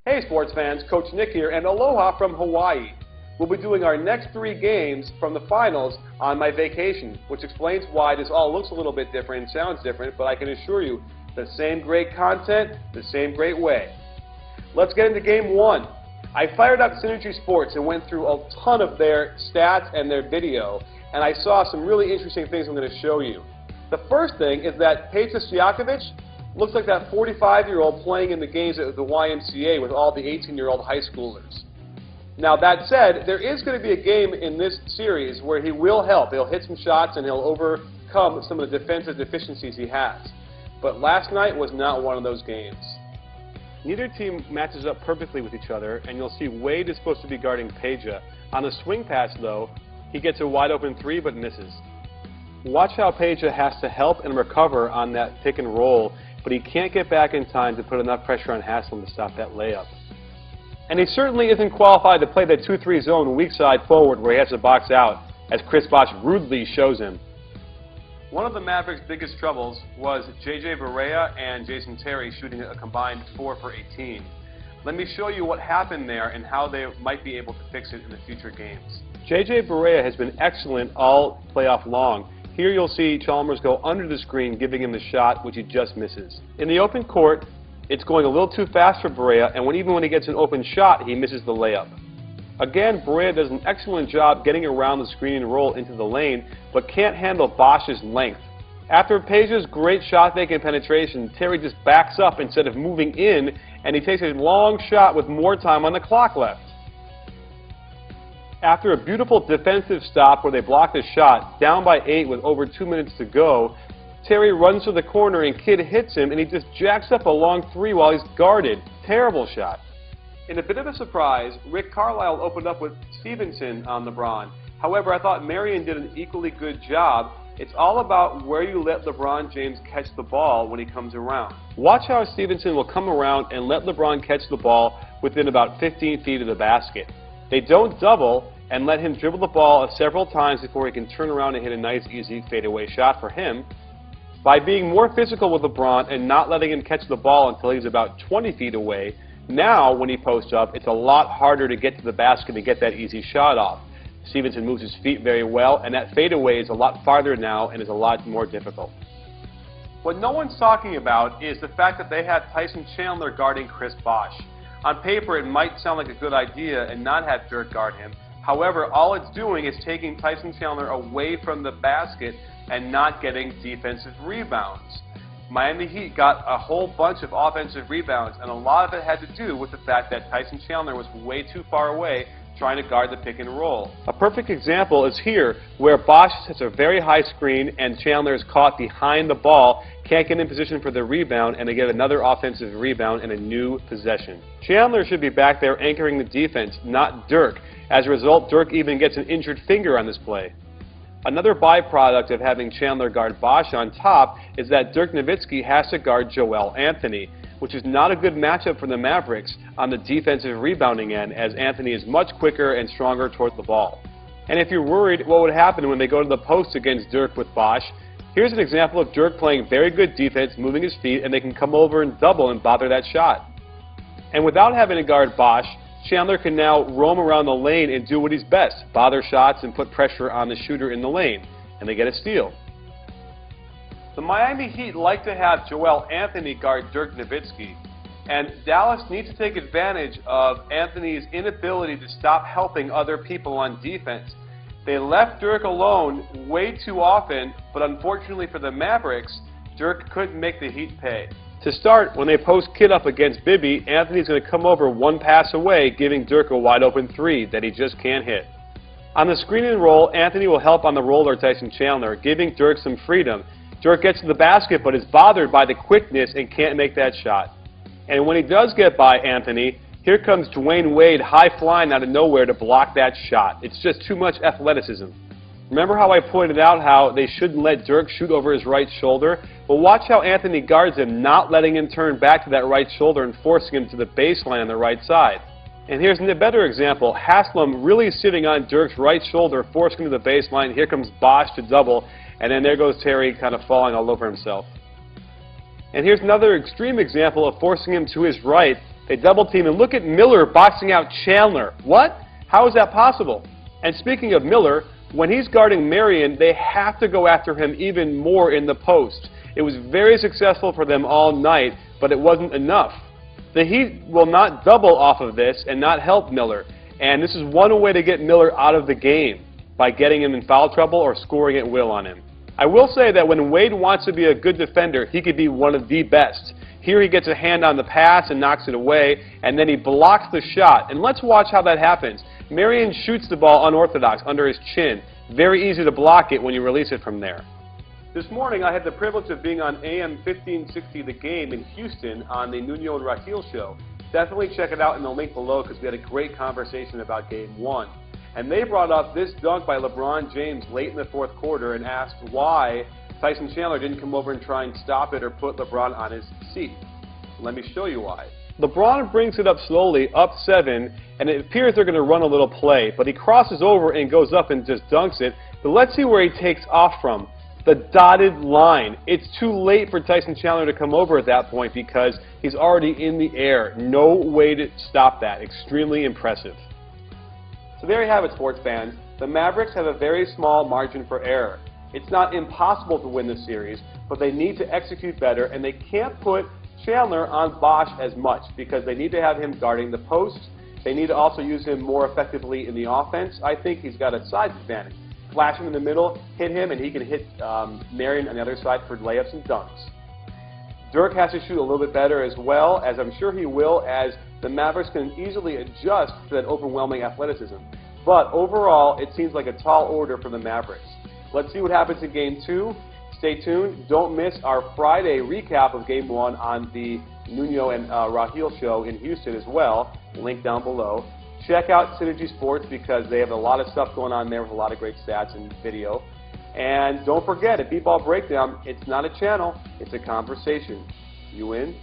Hey sports fans, Coach Nick here, and aloha from Hawaii. We'll be doing our next 3 games from the finals on my vacation, which explains why this all looks a little bit different and sounds different, but I can assure you, the same great content, the same great way. Let's get into game 1. I fired up Synergy Sports and went through a ton of their stats and their video, and I saw some really interesting things I'm going to show you. The first thing is that Peja Stojakovic looks like that 45-year-old playing in the games at the YMCA with all the 18-year-old high schoolers. Now that said, there is going to be a game in this series where he will help. He'll hit some shots and he'll overcome some of the defensive deficiencies he has. But last night was not one of those games. Neither team matches up perfectly with each other, and you'll see Wade is supposed to be guarding Peja. On the swing pass, though, he gets a wide open 3 but misses. Watch how Peja has to help and recover on that pick and roll, but he can't get back in time to put enough pressure on Haslam to stop that layup. And he certainly isn't qualified to play the 2-3 zone weak side forward where he has to box out, as Chris Bosh rudely shows him. One of the Mavericks' biggest troubles was J.J. Barea and Jason Terry shooting a combined 4 for 18. Let me show you what happened there and how they might be able to fix it in the future games. J.J. Barea has been excellent all playoff long. Here you'll see Chalmers go under the screen, giving him the shot, which he just misses. In the open court, it's going a little too fast for Barea, and even when he gets an open shot, he misses the layup. Again, Barea does an excellent job getting around the screen and roll into the lane, but can't handle Bosch's length. After Peja's great shot making penetration, Terry just backs up instead of moving in, and he takes a long shot with more time on the clock left. After a beautiful defensive stop where they blocked a shot, down by 8 with over 2 minutes to go, Terry runs to the corner and Kidd hits him, and he just jacks up a long 3 while he's guarded. Terrible shot. In a bit of a surprise, Rick Carlisle opened up with Stevenson on LeBron. However, I thought Marion did an equally good job. It's all about where you let LeBron James catch the ball when he comes around. Watch how Stevenson will come around and let LeBron catch the ball within about 15 feet of the basket. They don't double and let him dribble the ball several times before he can turn around and hit a nice, easy fadeaway shot for him. By being more physical with LeBron and not letting him catch the ball until he's about 20 feet away, now when he posts up, it's a lot harder to get to the basket and get that easy shot off. Stevenson moves his feet very well, and that fadeaway is a lot farther now and is a lot more difficult. What no one's talking about is the fact that they have Tyson Chandler guarding Chris Bosh. On paper, it might sound like a good idea and not have Dirk guard him. However, all it's doing is taking Tyson Chandler away from the basket and not getting defensive rebounds. Miami Heat got a whole bunch of offensive rebounds, and a lot of it had to do with the fact that Tyson Chandler was way too far away trying to guard the pick and roll. A perfect example is here, where Bosh sets a very high screen and Chandler is caught behind the ball, can't get in position for the rebound, and they get another offensive rebound and a new possession. Chandler should be back there anchoring the defense, not Dirk. As a result, Dirk even gets an injured finger on this play. Another byproduct of having Chandler guard Bosh on top is that Dirk Nowitzki has to guard Joel Anthony, which is not a good matchup for the Mavericks on the defensive rebounding end, as Anthony is much quicker and stronger toward the ball. And if you're worried what would happen when they go to the post against Dirk with Bosh, here's an example of Dirk playing very good defense, moving his feet, and they can come over and double and bother that shot. And without having to guard Bosh, Chandler can now roam around the lane and do what he's best, bother shots and put pressure on the shooter in the lane, and they get a steal. The Miami Heat like to have Joel Anthony guard Dirk Nowitzki, and Dallas needs to take advantage of Anthony's inability to stop helping other people on defense. They left Dirk alone way too often, but unfortunately for the Mavericks, Dirk couldn't make the Heat pay. To start, when they post Kidd up against Bibby, Anthony's going to come over one pass away, giving Dirk a wide open 3 that he just can't hit. On the screen and roll, Anthony will help on the roller Tyson Chandler, giving Dirk some freedom. Dirk gets to the basket but is bothered by the quickness and can't make that shot. And when he does get by Anthony, here comes Dwayne Wade high flying out of nowhere to block that shot. It's just too much athleticism. Remember how I pointed out how they shouldn't let Dirk shoot over his right shoulder? Well, watch how Anthony guards him, not letting him turn back to that right shoulder and forcing him to the baseline on the right side. And here's a better example. Haslam really sitting on Dirk's right shoulder, forcing him to the baseline. Here comes Bosh to double, and then there goes Terry kind of falling all over himself. And here's another extreme example of forcing him to his right. They double team, and look at Miller boxing out Chandler. What? How is that possible? And speaking of Miller, when he's guarding Marion, they have to go after him even more in the post. It was very successful for them all night, but it wasn't enough. The Heat will not double off of this and not help Miller. And this is one way to get Miller out of the game, by getting him in foul trouble or scoring at will on him. I will say that when Wade wants to be a good defender, he could be one of the best. Here he gets a hand on the pass and knocks it away, and then he blocks the shot. And let's watch how that happens. Marion shoots the ball unorthodox under his chin. Very easy to block it when you release it from there. This morning I had the privilege of being on AM 1560 The Game in Houston on the Nuño and Raheel show. Definitely check it out in the link below because we had a great conversation about Game 1. And they brought up this dunk by LeBron James late in the fourth quarter and asked why Tyson Chandler didn't come over and try and stop it or put LeBron on his seat. Let me show you why. LeBron brings it up slowly, up 7, and it appears they're going to run a little play, but he crosses over and goes up and just dunks it. But let's see where he takes off from. The dotted line. It's too late for Tyson Chandler to come over at that point because he's already in the air. No way to stop that. Extremely impressive. So there you have it, sports fans. The Mavericks have a very small margin for error. It's not impossible to win the series, but they need to execute better, and they can't put Chandler on Bosh as much because they need to have him guarding the post. They need to also use him more effectively in the offense. I think he's got a size advantage. Flash him in the middle, hit him, and he can hit Marion on the other side for layups and dunks. Dirk has to shoot a little bit better as well, as I'm sure he will, as the Mavericks can easily adjust to that overwhelming athleticism. But overall, it seems like a tall order for the Mavericks. Let's see what happens in Game 2. Stay tuned. Don't miss our Friday recap of Game 1 on the Nuño and Raheel show in Houston as well. Link down below. Check out Synergy Sports because they have a lot of stuff going on there with a lot of great stats and video. And don't forget, at B-Ball Breakdown, it's not a channel, it's a conversation. You in?